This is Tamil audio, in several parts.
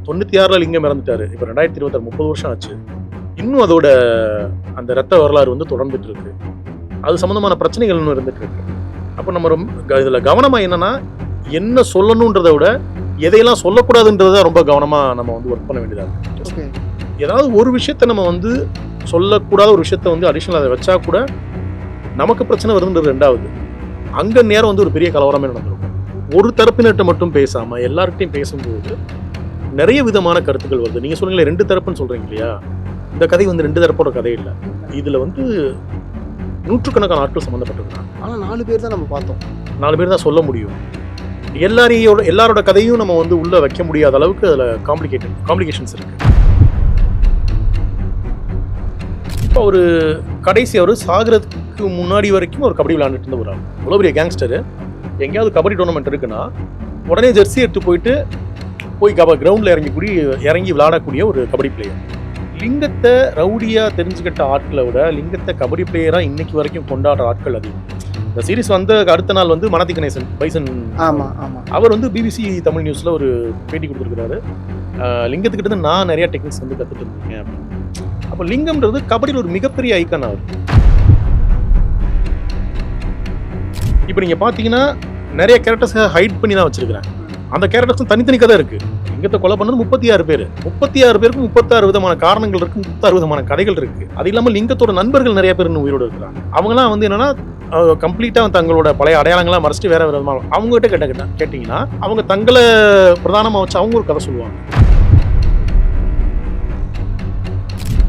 96ல் லிங்கம் இறந்துட்டாரு. இப்போ 2026 30 வருஷம் ஆச்சு. இன்னும் அதோட அந்த ரத்த வரலாறு வந்து தொடர்ந்துட்டு இருக்கு. அது சம்பந்தமான பிரச்சனைகள் இன்னும் இருந்துட்டு இருக்கு. அப்போ நம்ம ரொம்ப இதுல கவனமா என்னன்னா, என்ன சொல்லணுன்றதை விட எதையெல்லாம் சொல்லக்கூடாதுன்றதை ரொம்ப கவனமா நம்ம வந்து ஒர்க் பண்ண வேண்டியதா இருக்கு. ஏதாவது ஒரு விஷயத்த நம்ம வந்து சொல்லக்கூடாத ஒரு விஷயத்த வந்து அடிஷனல் அதை வச்சா கூட நமக்கு பிரச்சனை வருதுன்றது ரெண்டாவது. அங்க நேரம் வந்து ஒரு பெரிய கலவரமே நடந்திருக்கும். ஒரு தரப்பினர்கிட்ட மட்டும் பேசாம எல்லார்கிட்டையும் பேசும்போது நிறைய விதமான கருத்துக்கள் வருது. நீங்க சொல்றீங்களே 2 தரப்புன்னு சொல்றீங்க இல்லையா? இந்த கதை வந்து 2 தரப்போட கதை இல்லை. இதுல வந்து நூற்றுக்கணக்கான ஆட்கள் சம்பந்தப்பட்டிருக்காங்க. ஆனா 4 பேர் தான் நம்ம பார்த்தோம். 4 பேர் தான் சொல்ல முடியும். எல்லாரோட கதையும் நம்ம வந்து உள்ள வைக்க முடியாத அளவுக்கு அதுல காம்ப்ளிகேஷன்ஸ் இருக்கு. இப்போ ஒரு கடைசி அவர் சாகிறதுக்கு முன்னாடி வரைக்கும் ஒரு கபடி விளையாண்டுட்டு இருந்த ஒரு ஆள். இவ்வளோ பெரிய கேங்ஸ்டர். எங்கேயாவது கபடி டோர்னமெண்ட் இருக்குன்னா உடனே ஜெர்சி எடுத்து போய் கிரவுண்டில் இறங்கி விளையாடக்கூடிய ஒரு கபடி பிளேயர். லிங்கத்தை ரவுடியா தெரிஞ்சுக்கிட்ட ஆட்களை விட லிங்கத்தை கபடி பிளேயரா இன்னைக்கு வரைக்கும் கொண்டாடுற ஆட்கள் அதிகம். இந்த சீரிஸ் வந்த அடுத்த நாள் வந்து மனதி கணேசன் பைசன் அவர் வந்து பிபிசி தமிழ் நியூஸ்ல ஒரு பேட்டி கொடுத்துருக்காரு. லிங்கத்துக்கிட்ட நான் நிறைய டெக்னிக்ஸ் வந்து கற்றுட்டு இருந்தேன் அப்படின்னு. அப்போ லிங்கம்ன்றது கபடியில் ஒரு மிகப்பெரிய ஐக்கான் அவர். இப்போ நீங்க பாத்தீங்கன்னா நிறைய கேரக்டர்ஸை ஹைட் பண்ணி தான் வச்சிருக்கிறேன். அந்த கேரக்டர்ஸும் தனித்தனி கதை இருக்கு. லிங்கத்தை கொலை பண்ணது 36 பேர். 36 பேருக்கு 36 விதமான காரணங்கள் இருக்கு, 36 விதமான கதைகள் இருக்கு. அது இல்லாமல் லிங்கத்தோட நண்பர்கள் நிறைய பேர் உயிரோடு இருக்கிறாங்க. அவங்கலாம் வந்து என்னன்னா கம்ப்ளீட்டா தங்களோட பழைய அடையாளங்களாம் மறைச்சிட்டு வேற விதமா அவங்க கிட்ட கேட்டீங்கன்னா அவங்க தங்களை பிரதானமா வச்சு அவங்க ஒரு கதை சொல்லுவாங்க.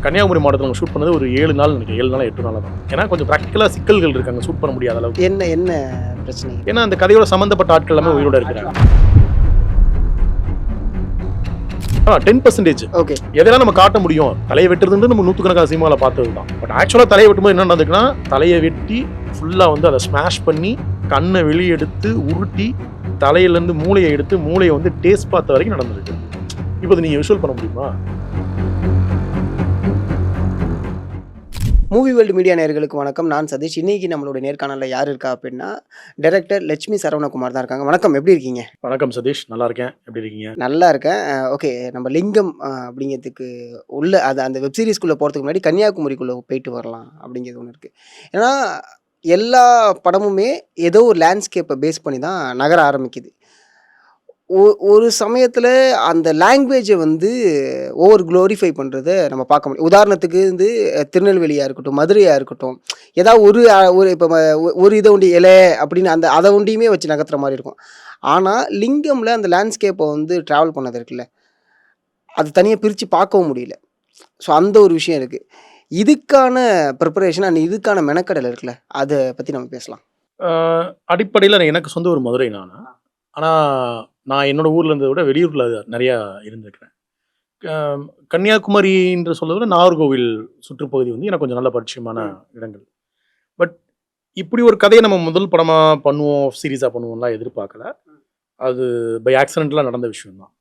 கன்னியாகுமரி மாவட்டத்தில் ஷூட் பண்ணது ஒரு 7 நாள் நினைக்கிறேன். 7 நாள் 8 நாள் தான். ஏன்னா கொஞ்சம் ப்ராக்டிக்கலா சிக்கல்கள் இருக்காங்க, ஷூட் பண்ண முடியாத அளவுக்கு. என்ன பிரச்சனை? ஏன்னா அந்த கதையோட சம்பந்தப்பட்ட ஆட்கள் எல்லாமே உயிரோட இருக்கிறாங்க. 10% ஓகே. எதெல்லாம் நம்ம காட்ட முடியும், தலையை வெட்டுறதுன்னு நம்ம 100கணக்கான சினிமாவில் பார்த்தது தான். பட் ஆக்சுவலாக தலையை வெட்டும்போது என்ன நடந்துக்குன்னா தலையை வெட்டி ஃபுல்லாக வந்து அதை ஸ்மாஷ் பண்ணி கண்ணை வெளியே எடுத்து உருட்டி தலையிலேருந்து மூளையை எடுத்து மூளையை வந்து டேஸ்ட் பார்த்த வரைக்கும் நடந்திருக்கு. இப்போ நீங்கள் விஷுவல் பண்ண முடியுமா? மூவி வேர்ல்டு மீடியா நேயர்களுக்கு வணக்கம். நான் சதீஷ். இன்னைக்கு நம்மளோட நேர்காணலில் யார் இருக்கா அப்படின்னா டைரக்டர் லட்சுமி சரவணகுமார் தான் இருக்காங்க. வணக்கம், எப்படி இருக்கீங்க? வணக்கம் சதீஷ், நல்லா இருக்கேன். எப்படி இருக்கீங்க? நல்லா இருக்கேன். ஓகே, நம்ம லிங்கம் அப்படிங்கிறதுக்கு உள்ள அந்த வெப் சீரிஸ்குள்ளே போகிறதுக்கு முன்னாடி கன்னியாகுமரிக்குள்ளே போயிட்டு வரலாம் அப்படிங்கிறது ஒன்று இருக்குது. ஏன்னா எல்லா படமுமே ஏதோ ஒரு லேண்ட்ஸ்கேப்பை பேஸ் பண்ணி தான் நகர ஆரம்பிக்குது. ஒரு சமயத்தில் அந்த லாங்குவேஜை வந்து ஓவர் க்ளோரிஃபை பண்ணுறத நம்ம பார்க்க முடியும். உதாரணத்துக்கு வந்து திருநெல்வேலியாக இருக்கட்டும், மதுரையாக இருக்கட்டும், ஏதாவது ஒரு இப்போ ஒரு இதை ஒண்டி இலை அப்படின்னு அதை ஒண்டியுமே வச்சு நகர்த்துற மாதிரி இருக்கும். ஆனால் லிங்கமில் அந்த லேண்ட்ஸ்கேப்பை வந்து ட்ராவல் பண்ணது இருக்குல்ல, அது தனியாக பிரித்து பார்க்கவும் முடியல. ஸோ அந்த ஒரு விஷயம் இருக்குது. இதுக்கான ப்ரிப்பரேஷன் அண்ட் இதுக்கான மெனக்கடல் இருக்குல்ல, அதை பற்றி நம்ம பேசலாம். அடிப்படையில் எனக்கு சொந்த ஒரு மதுரை ஆனால் நான் என்னோட ஊரில் இருந்ததை விட வெளியூரில் நிறையா இருந்திருக்கிறேன். கன்னியாகுமரின்ற சொல்றதை விட நாகர்கோவில் சுற்றுப்பகுதி வந்து எனக்கு கொஞ்சம் நல்ல பரிச்சயமான இடங்கள். பட் இப்படி ஒரு கதையை நம்ம முதல் படமாக பண்ணுவோம், சீரீஸாக பண்ணுவோம்லாம் எதிர்பார்க்கல. அது பை ஆக்சிடென்ட்லாம் நடந்த விஷயம்தான்.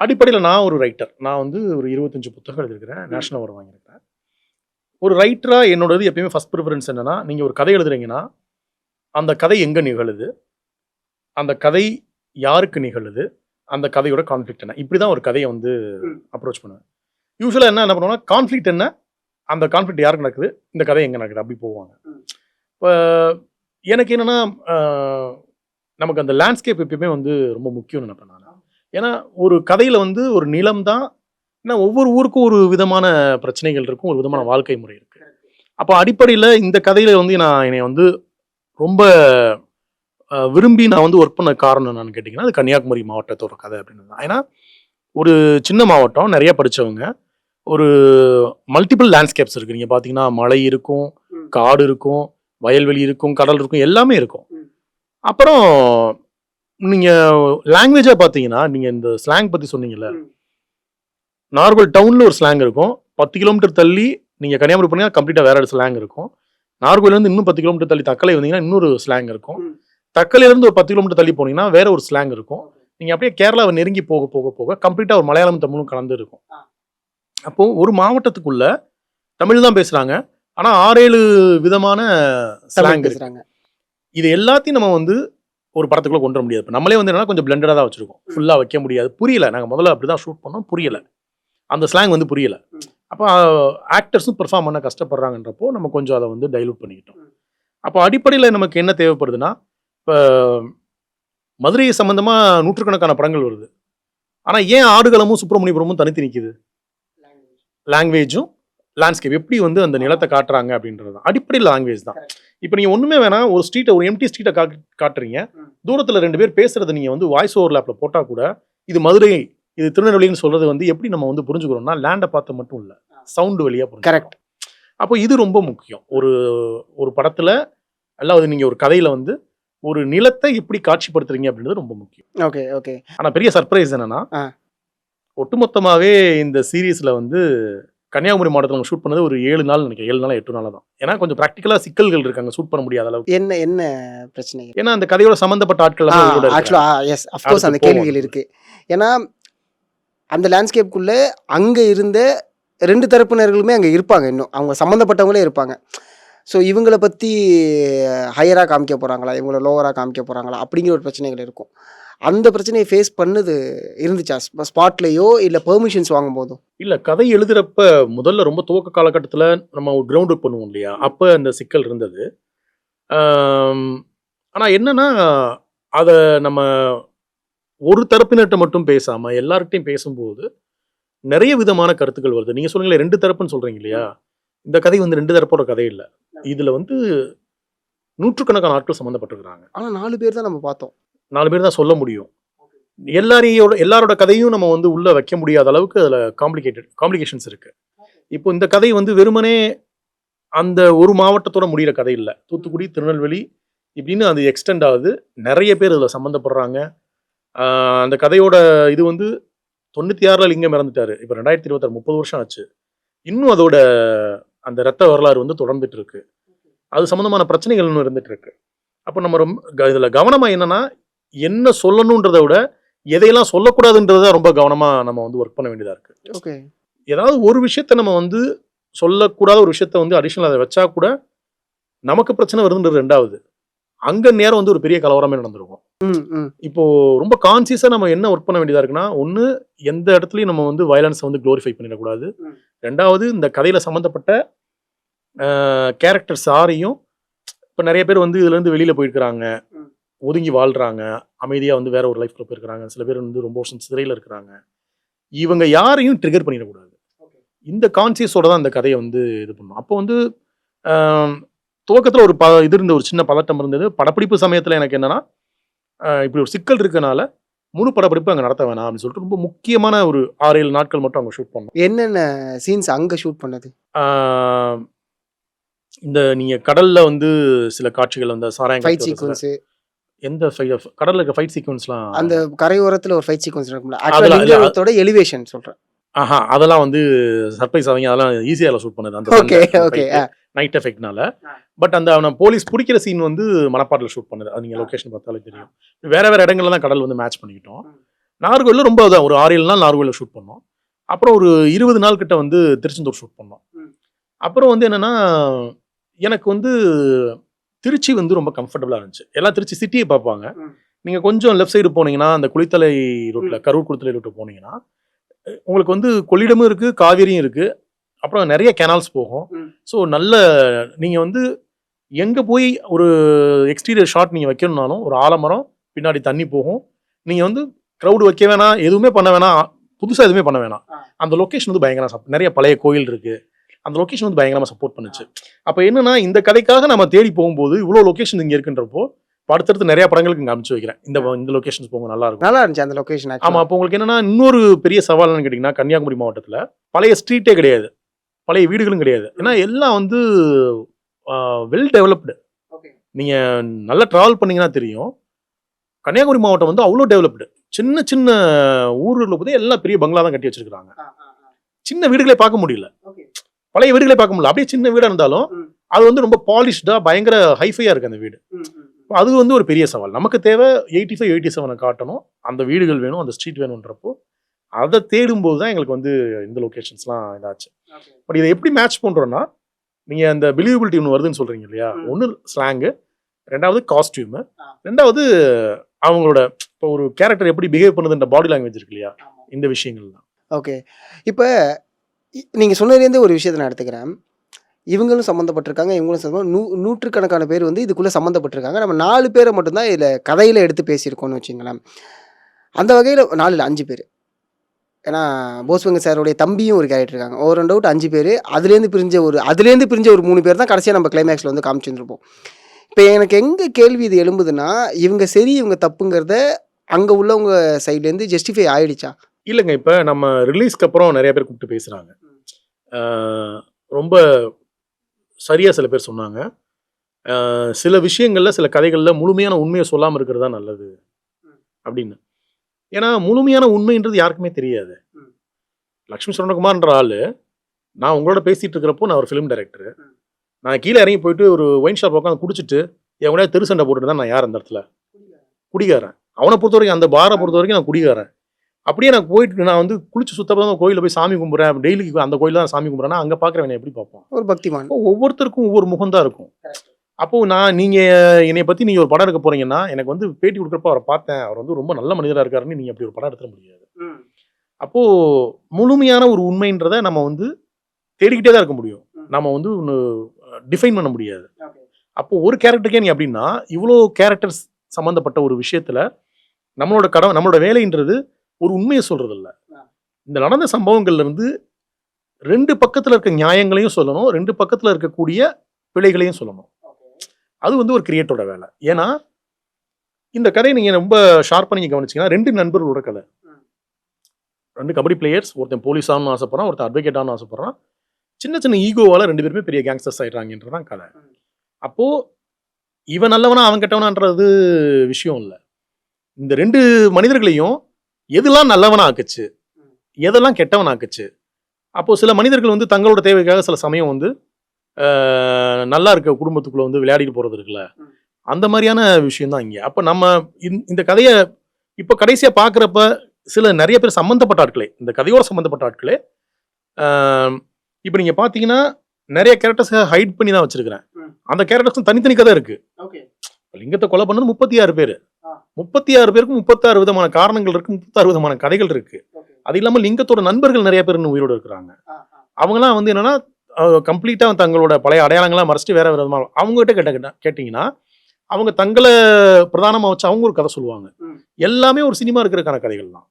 அடிப்படையில் நான் ஒரு ரைட்டர். நான் வந்து ஒரு 25 புத்தகம் எழுதியிருக்கிறேன், நேஷனல் அவார்டு வாங்கியிருக்கிறேன். ஒரு ரைட்டராக என்னோடது எப்பயுமே ஃபஸ்ட் ப்ரிஃபரன்ஸ் என்னென்னா, நீங்கள் ஒரு கதை எழுதுறீங்கன்னா அந்த கதை எங்கே நிகழுது, அந்த கதை யாருக்கு நிகழுது, அந்த கதையோட கான்ஃப்ளிக்ட் என்ன, இப்படி தான் ஒரு கதையை வந்து அப்ரோச் பண்ணுவேன். யூஸ்வலாக என்ன பண்ணுவோம்னா கான்ஃப்ளிக்ட் என்ன, அந்த கான்ஃப்ளிக்ட் யாருக்கு நடக்குது, இந்த கதை எங்கே நடக்குது, அப்படி போவாங்க. இப்போ எனக்கு என்னென்னா நமக்கு அந்த லேண்ட்ஸ்கேப் எப்பயுமே வந்து ரொம்ப முக்கியம்னு நினைப்பேன் நான். ஏன்னா ஒரு கதையில் வந்து ஒரு நிலம் தான், ஏன்னா ஒவ்வொரு ஊருக்கும் ஒரு விதமான பிரச்சனைகள் இருக்கும், ஒரு விதமான வாழ்க்கை முறை இருக்குது. அப்போ அடிப்படையில் இந்த கதையில் வந்து என்னை வந்து ரொம்ப விரும்பி நான் வந்து ஒர்க் பண்ண காரணம் என்னன்னு கேட்டிங்கன்னா, அது கன்னியாகுமரி மாவட்டத்தோட கதை அப்படின்னு தான். ஏன்னா ஒரு சின்ன மாவட்டம், நிறைய படித்தவங்க, ஒரு மல்டிபிள் லேண்ட்ஸ்கேப்ஸ் இருக்குது. நீங்கள் பார்த்தீங்கன்னா மலை இருக்கும், காடு இருக்கும், வயல்வெளி இருக்கும், கடல் இருக்கும், எல்லாமே இருக்கும். அப்புறம் நீங்கள் லாங்குவேஜாக பார்த்தீங்கன்னா, நீங்கள் இந்த ஸ்லாங் பற்றி சொன்னீங்கல்ல, நாகர்கோவில் டவுனில் ஒரு ஸ்லாங் இருக்கும். 10 கிலோமீட்டர் தள்ளி நீங்கள் கன்னியாகுமரி போனீங்கன்னா கம்ப்ளீட்டாக வேற ஒரு ஸ்லாங் இருக்கும். நாகர்கோவிலேருந்து இன்னும் 10 கிலோமீட்டர் தள்ளி தக்கலை வந்தீங்கன்னா இன்னொரு ஸ்லாங் இருக்கும். தக்கலையிலேருந்து ஒரு 10 கிலோமீட்டர் தள்ளி போனீங்கன்னா வேற ஒரு ஸ்லாங் இருக்கும். நீங்கள் அப்படியே கேரளாவை நெருங்கி போக போக போக கம்ப்ளீட்டாக ஒரு மலையாளம் தமிழும் கலந்து இருக்கும். அப்போது ஒரு மாவட்டத்துக்குள்ள தமிழ் தான் பேசுகிறாங்க, ஆனால் 6-7 விதமான ஸ்லாங் பேசுகிறாங்க. இது எல்லாத்தையும் நம்ம வந்து ஒரு படத்துக்குள்ள கொண்டு வர முடியாது. இப்போ நம்மளே வந்து என்னன்னா கொஞ்சம் பிளெண்டடாக தான் வச்சிருக்கோம். ஃபுல்லாக வைக்க முடியாது. புரியல. நாங்கள் முதல்ல அப்படி தான் ஷூட் பண்ணோம். புரியல. அந்த ஸ்லாங் வந்து புரியல. அப்போ ஆக்டர்ஸும் பெர்ஃபார்ம் பண்ண கஷ்டப்படுறாங்கன்றப்போ நம்ம கொஞ்சம் அதை வந்து டைலூட் பண்ணிக்கிட்டோம். அப்போ அடிப்படையில் நமக்கு என்ன தேவைப்படுதுன்னா, இப்போ மதுரை சம்பந்தமாக நூற்றுக்கணக்கான படங்கள் வருது. ஆனால் ஏன் ஆடுகளமும் சுப்பிரமணியபுரமும் தனித்து நிற்கிது? லாங்குவேஜும் லேண்ட்ஸ்கேப் எப்படி வந்து அந்த நிலத்தை காட்டுறாங்க அப்படின்றது தான் அடிப்படையில் லாங்குவேஜ் தான். இப்போ நீங்கள் ஒன்றுமே வேணாம், ஒரு ஸ்ட்ரீட்டை ஒரு எம்டி ஸ்ட்ரீட்டை காட்டுறீங்க, தூரத்தில் 2 பேர் பேசுறதை நீங்கள் வந்து வாய்ஸ் ஓவர் லேப்பில் போட்டால் கூட இது மதுரை, இது திருநெல்வேலின்னு சொல்றது வந்து எப்படி நம்ம வந்து புரிஞ்சுக்கிறோம்னா லேண்டை பார்த்து மட்டும் இல்லை, சவுண்டு வழியாக புரிஞ்சு. கரெக்ட். அப்போ இது ரொம்ப முக்கியம். ஒரு படத்தில் அல்லாவது நீங்கள் ஒரு கதையில் வந்து ஒரு நிலத்தை எப்படி காட்சிப்படுத்துறீங்க அப்படின்றது ரொம்ப முக்கியம். Okay okay. ஆனால் பெரிய சர்ப்ரைஸ் என்னன்னா, ஒட்டுமொத்தமாகவே இந்த சீரீஸில் வந்து கன்னியாகுமரி மாவட்டத்தில் நம்ம ஷூட் பண்ணது ஒரு 7 நாள் நினைக்கிறேன். 7 நாள் 8 நாள் தான். ஏன்னா கொஞ்சம் ப்ராக்டிக்கலாக சிக்கல்கள் இருக்காங்க, ஷூட் பண்ண முடியாத அளவுக்கு. என்ன பிரச்சனை? ஏன்னா அந்த கதையோட சம்மந்தப்பட்ட ஆட்கள் ஆக்சுவலாக எஸ் அஃப்கோர்ஸ் அந்த கேள்விகள் இருக்கு. ஏன்னா அந்த லேண்ட்ஸ்கேப்புக்குள்ளே அங்கே இருந்த 2 தரப்பினர்களுமே அங்கே இருப்பாங்க, இன்னும் அவங்க சம்மந்தப்பட்டவங்களே இருப்பாங்க. ஸோ இவங்களை பற்றி ஹையராக காமிக்க போகிறாங்களா, இவங்கள லோவராக காமிக்க போகிறாங்களா அப்படிங்கிற ஒரு பிரச்சனைகள் இருக்கும். அந்த பிரச்சனையை ஃபேஸ் பண்ணது இருந்துச்சா ஸ்பாட்லேயோ இல்லை பெர்மிஷன்ஸ் வாங்கும் போதும்? இல்லை, கதை எழுதுகிறப்ப முதல்ல ரொம்ப துவக்க காலகட்டத்தில் நம்ம ஒரு கிரவுண்ட் ஒர்க் பண்ணுவோம் இல்லையா, அப்போ அந்த சிக்கல் இருந்தது. ஆனால் என்னன்னா, அதை நம்ம ஒரு தரப்பினர்கிட்ட மட்டும் பேசாமல் எல்லார்கிட்டையும் பேசும்போது நிறைய விதமான கருத்துக்கள் வருது. நீங்கள் சொல்லுங்களேன், 2 தரப்புன்னு சொல்கிறீங்க இல்லையா, இந்த கதை வந்து 2 தரப்போட கதை இல்லை. இதில் வந்து நூற்றுக்கணக்கான ஆட்கள் சம்மந்தப்பட்டிருக்கிறாங்க. ஆனால் 4 பேர் தான் நம்ம பார்த்தோம். 4 பேர் தான் சொல்ல முடியும். எல்லாரோட கதையும் நம்ம வந்து உள்ளே வைக்க முடியாத அளவுக்கு அதில் காம்ப்ளிகேஷன்ஸ் இருக்குது. இப்போ இந்த கதை வந்து வெறுமனே அந்த ஒரு மாவட்டத்தோட முடிகிற கதை இல்லை. தூத்துக்குடி, திருநெல்வேலி இப்படின்னு அது எக்ஸ்டெண்ட் ஆகுது. நிறைய பேர் அதில் சம்மந்தப்படுறாங்க. அந்த கதையோட இது வந்து 96 லிங்கம் இறந்துட்டாரு. இப்போ 2026 30 வருஷம் ஆச்சு. இன்னும் அதோட அந்த ரத்த வரலாறு வந்து தொடர்ந்துட்டு இருக்கு. அது சம்மந்தமான பிரச்சனைகள் இன்னும் இருந்துட்டு இருக்கு. அப்போ நம்ம ரொம்ப இதில் கவனமாக என்னன்னா, என்ன சொல்லணுன்றதை விட எதையெல்லாம் சொல்லக்கூடாதுன்றதை ரொம்ப கவனமாக நம்ம வந்து ஒர்க் பண்ண வேண்டியதாக இருக்கு. ஓகே. ஏதாவது ஒரு விஷயத்த நம்ம வந்து சொல்லக்கூடாத ஒரு விஷயத்த வந்து அடிஷனல் அதை வச்சா கூட நமக்கு பிரச்சனை வருதுன்றது 2வது. அங்க நேரம் வந்து ஒரு பெரிய கலவரமே நடந்திருக்கும். இப்போ ரொம்ப கான்சியஸா நம்ம என்ன ஒர்க் பண்ண வேண்டியதா இருக்குன்னா, ஒண்ணு எந்த இடத்துலயும் நம்ம வந்து வயலன்ஸை வந்து குளோரிஃபை பண்ணிடக்கூடாது. 2வது இந்த கதையில சம்மந்தப்பட்ட கேரக்டர்ஸ் யாரையும், இப்போ நிறைய பேர் வந்து இதுல இருந்து வெளியில போயிருக்கிறாங்க, ஒதுங்கி வாழ்றாங்க, அமைதியா வந்து வேற ஒரு லைஃப்ல போயிருக்கிறாங்க. சில பேர் வந்து ரொம்ப வருஷம் சிறையில் இருக்கிறாங்க. இவங்க யாரையும் ட்ரிகர் பண்ணிடக்கூடாது. இந்த கான்சியஸோட தான் இந்த கதையை வந்து இது பண்ணும். அப்போ வந்து துவக்கத்தில் இது இருந்த ஒரு சின்ன பதட்டம் இருந்தது. படப்பிடிப்பு சமயத்தில் எனக்கு என்னன்னா, இப்படி ஒரு சிக்கல் இருக்கனால முழு படப்பிடிப்பு அங்கே நடத்த வேணாம் அப்படின்னு சொல்லிட்டு ரொம்ப முக்கியமான ஒரு 6-7 நாட்கள் மட்டும் அங்கே ஷூட் பண்ணோம். என்னென்ன சீன்ஸ் அங்கே ஷூட் பண்ணது? இந்த நீங்க கடல்ல வந்து சில காட்சிகள் வந்து சாராயம் ஃபைட் சீக்வன்ஸ், எந்த கடல்ல இருக்க ஃபைட் சீக்வன்ஸ்லாம், அந்த கரையோரத்தில் ஒரு ஃபைட் சீக்வன்ஸ் இருக்கும்ல, ஆக்சுவலா எலிவேஷன் சொல்றேன். அதெல்லாம் வந்து சர்ப்ரைஸ் ஆவீங்க. அதெல்லாம் ஈஸியாக ஷூட் பண்ணது அந்த நைட் எஃபெக்ட்னால. பட் அந்த போலீஸ் பிடிக்கிற சீன் வந்து மணப்பாட்டில் ஷூட் பண்ணது. அது நீங்கள் லொக்கேஷன் பார்த்தாலே தெரியும். வேற வேற இடங்கள்ல தான் கடல் வந்து மேட்ச் பண்ணிக்கிட்டோம். நாகர்கோவிலில் ரொம்ப தான் ஒரு 6-7 நாள் நாகர்கோவிலில் ஷூட் பண்ணோம். அப்புறம் ஒரு 20 நாள் கிட்ட வந்து திருச்செந்தூர் ஷூட் பண்ணோம். அப்புறம் வந்து என்னன்னா, எனக்கு வந்து திருச்சி வந்து ரொம்ப கம்ஃபர்டபுளாக இருந்துச்சு. எல்லாம் திருச்சி சிட்டியை பார்ப்பாங்க. நீங்கள் கொஞ்சம் லெஃப்ட் சைடு போனீங்கன்னா, அந்த குளித்தலை ரூட்டில், கரூர் குளித்தலை ரூட்டு போனீங்கன்னா, உங்களுக்கு வந்து கொள்ளிடமும் இருக்குது, காவேரியும் இருக்குது, அப்புறம் நிறைய கேனால்ஸ் போகும். ஸோ நல்ல நீங்கள் வந்து எங்கே போய் ஒரு எக்ஸ்டீரியர் ஷாட் நீங்கள் வைக்கணும்னாலும் ஒரு ஆலமரம், பின்னாடி தண்ணி போகும். நீங்கள் வந்து க்ரௌடு வைக்க வேணாம், எதுவுமே பண்ண வேணாம், புதுசாக எதுவுமே பண்ண வேணாம். அந்த லொக்கேஷன் வந்து பயங்கரமாக நிறைய பழைய கோயில் இருக்குது. அந்த லொக்கேஷன் வந்து பயங்கரமாக சப்போர்ட் பண்ணுச்சு. அப்போ என்னன்னா, இந்த கதைக்காக நம்ம தேடி போகும்போது இவ்வளோ லொக்கேஷன் இங்கே இருக்குன்றப்போ அடுத்தடுத்து நிறைய படங்களுக்கு இங்கே அனுப்பிச்சு வைக்கிறேன். இந்த லொக்கேஷன்ஸ் போங்க, நல்லா இருக்கும். நல்லா இருந்துச்சு அந்த லொக்கேஷன். ஆமாம். அப்போ உங்களுக்கு என்னன்னா, இன்னொரு பெரிய சவால்னு கேட்டிங்கன்னா, கன்னியாகுமரி மாவட்டத்தில் பழைய ஸ்ட்ரீட்டே கிடையாது, பழைய வீடுகளும் கிடையாது. ஏன்னா எல்லாம் வந்து வெல் டெவலப்டு. நீங்கள் நல்லா ட்ராவல் பண்ணிங்கன்னா தெரியும், கன்னியாகுமரி மாவட்டம் வந்து அவ்வளோ டெவலப்டு. சின்ன சின்ன ஊர்களில் போது எல்லாம் பெரிய பங்களா தான் கட்டி வச்சிருக்காங்க. சின்ன வீடுகளே பார்க்க முடியல, பழைய வீடுகளே பார்க்க முடியல. அப்படியே சின்ன வீடாக இருந்தாலும் அது வந்து ரொம்ப பாலிஷ்டாக பயங்கர ஹைஃபையாக இருக்குது அந்த வீடு. அது வந்து ஒரு பெரிய சவால். நமக்கு தேவை 85, 87 காட்டணும், அந்த வீடுகள் வேணும், அந்த ஸ்ட்ரீட் வேணுன்றப்போ அதை தேடும்போது தான் எங்களுக்கு வந்து இந்த லொக்கேஷன்ஸ்லாம் இதாச்சு. பட் இதை எப்படி மேட்ச் பண்ணுறோன்னா, நீங்கள் அந்த பிலீவபிலிட்டி ஒன்று வருதுன்னு சொல்கிறீங்க இல்லையா, ஒன்று ஸ்லாங்கு, ரெண்டாவது காஸ்டியூமு, ரெண்டாவது அவங்களோட இப்போ ஒரு கேரக்டர் எப்படி பிஹேவ் பண்ணுதுன்ற பாடி லாங்குவேஜ் இருக்கு இல்லையா, இந்த விஷயங்கள் தான். ஓகே. இப்போ நீங்கள் சொன்னதுலேருந்து ஒரு விஷயத்தை நான் எடுத்துக்கிறேன். இவங்களும் சம்மந்தப்பட்டிருக்காங்க, இவங்களும் நூற்றுக்கணக்கான பேர் வந்து இதுக்குள்ளே சம்மந்தப்பட்டிருக்காங்க. நம்ம 4 பேரை மட்டும்தான் இதில் கதையில் எடுத்து பேசியிருக்கோம்னு வச்சுங்களேன். அந்த வகையில் 4 இல்லை 5 பேர். ஏன்னா போஸ்வங்க சாரோடைய தம்பியும் ஒரு கேரக்டர் இருக்காங்க. ஓவர் அண்ட் அவுட் 5 பேர். அதுலேருந்து பிரிஞ்ச ஒரு 3 பேர் தான் கடைசியாக நம்ம கிளைமேக்ஸில் வந்து காமிச்சிருப்போம். இப்போ எனக்கு எங்கே கேள்வி இது எழும்புதுன்னா, இவங்க சரி இவங்க தப்புங்கிறத அங்கே உள்ளவங்க சைட்லேருந்து ஜஸ்டிஃபை ஆயிடுச்சா? இல்லைங்க, இப்போ நம்ம ரிலீஸ்க்கு அப்புறம் நிறைய பேர் கூப்பிட்டு பேசுகிறாங்க. ரொம்ப சரியாக சில பேர் சொன்னாங்க, சில விஷயங்களில் சில கதைகளில் முழுமையான உண்மையை சொல்லாமல் இருக்கிறது தான் நல்லது அப்படின்னு. ஏன்னா முழுமையான உண்மைன்றது யாருக்குமே தெரியாது. லக்ஷ்மி சரவணகுமார்ன்ற ஆள், நான் உங்களோட பேசிகிட்டு இருக்கிறப்போ நான் ஒரு ஃபிலிம் டைரக்டர். நான் கீழே இறங்கி போயிட்டு ஒரு ஒயின் ஷாப் உட்காந்து குடிச்சிட்டு என் கூட தெரு சண்டை போட்டுட்டு தான் நான் யார் அந்த இடத்துல குடிகாரன். அவனை பொறுத்த வரைக்கும், அந்த பாரை பொறுத்த வரைக்கும் நான் குடிகாரன். அப்படியே நான் போயிட்டு நான் வந்து குளிச்சு சுத்தப்பதான் கோயிலில் போய் சாமி கும்பிட்றேன், டெய்லிக்கு அந்த கோயிலில் தான் சாமி கும்பிட்றேன்னா அங்கே பார்க்குறவன் எப்படி பார்ப்போம்? ஒரு பக்திமான். ஒவ்வொருத்தருக்கும் ஒவ்வொரு முகம் தான் இருக்கும். அப்போது நீங்கள் என்னை பற்றி நீங்கள் ஒரு படம் எடுக்க போகிறீங்கன்னா, எனக்கு வந்து பேட்டி கொடுக்குறப்ப அவரை பார்த்தேன், அவர் வந்து ரொம்ப நல்ல மனிதராக இருக்காருன்னு நீங்கள் அப்படி ஒரு படம் எடுத்துட முடியாது. அப்போது முழுமையான ஒரு உண்மைன்றதை நம்ம வந்து தேடிக்கிட்டே தான் இருக்க முடியும். நம்ம வந்து ஒன்று டிஃபைன் பண்ண முடியாது. அப்போது ஒரு கேரக்டருக்கே நீ அப்படின்னா, இவ்வளோ கேரக்டர்ஸ் சம்மந்தப்பட்ட ஒரு விஷயத்தில் நம்மளோட வேலைன்றது ஒரு உண்மையை சொல்றது இல்லை. இந்த நடந்த சம்பவங்கள்ல இருந்து 2 பக்கத்துல இருக்க நியாயங்களையும் சொல்லணும், 2 பக்கத்துல இருக்கக்கூடிய பிழைகளையும் சொல்லணும். அது வந்து ஒரு கிரியேட்டரோட வேலை. ஏன்னா இந்த கதையை நீங்க ரொம்ப ஷார்ப்பா நீங்க கவனிச்சீங்கன்னா, 2 நண்பர்களோட கதை. 2 கபடி பிளேயர்ஸ், ஒருத்தன் போலீஸ் ஆகணும்னு ஆசைப்படுறான், ஒருத்தன் அட்வொகேட் ஆகணும்னு ஆசைப்படுறான். சின்ன சின்ன ஈகோவால 2 பேருமே பெரிய கேங்ஸ்டர்ஸ் ஆயிடுறாங்கன்றதான் கதை. அப்போ இவன் நல்லவனா அவன் கெட்டவனான்றது விஷயம் இல்லை. இந்த 2 மனிதர்களையும் எதெல்லாம் நல்லவனா ஆக்குச்சு, எதெல்லாம் கெட்டவன் ஆக்குச்சு. அப்போ சில மனிதர்கள் வந்து தங்களோட தேவைக்காக சில சமயம் வந்து நல்லா இருக்க குடும்பத்துக்குள்ள வந்து விளையாடிட்டு போறது இருக்குல்ல, அந்த மாதிரியான விஷயம் தான் இங்கே. அப்போ நம்ம இந்த கதையை இப்போ கடைசியாக பார்க்குறப்ப நிறைய பேர் சம்மந்தப்பட்ட ஆட்களே, இந்த கதையோட சம்மந்தப்பட்ட ஆட்களே, இப்போ நீங்கள் பார்த்தீங்கன்னா நிறைய கேரக்டர்ஸை ஹைட் பண்ணி தான் வச்சிருக்கிறேன். அந்த கேரக்டர்ஸும் தனித்தனி கதை இருக்கு. லிங்கத்தை கொலை பண்ணது 36 பேர். 36 பேருக்கும் 36 விதமான காரணங்கள் இருக்கு, 36 விதமான கதைகள் இருக்கு. அது இல்லாமல் லிங்கத்தோட நண்பர்கள் நிறைய பேர் இன்னும் உயிரோடு இருக்கிறாங்க. அவங்கலாம் வந்து என்னன்னா கம்ப்ளீட்டா தங்களோட பழைய அடையாளங்களாம் மறைச்சிட்டு வேற விதமாக அவங்ககிட்ட கேட்டீங்கன்னா, அவங்க தங்களை பிரதானமா வச்சு அவங்க ஒரு கதை சொல்லுவாங்க. எல்லாமே ஒரு சினிமா இருக்கிறதுக்கான கதைகள் தான்.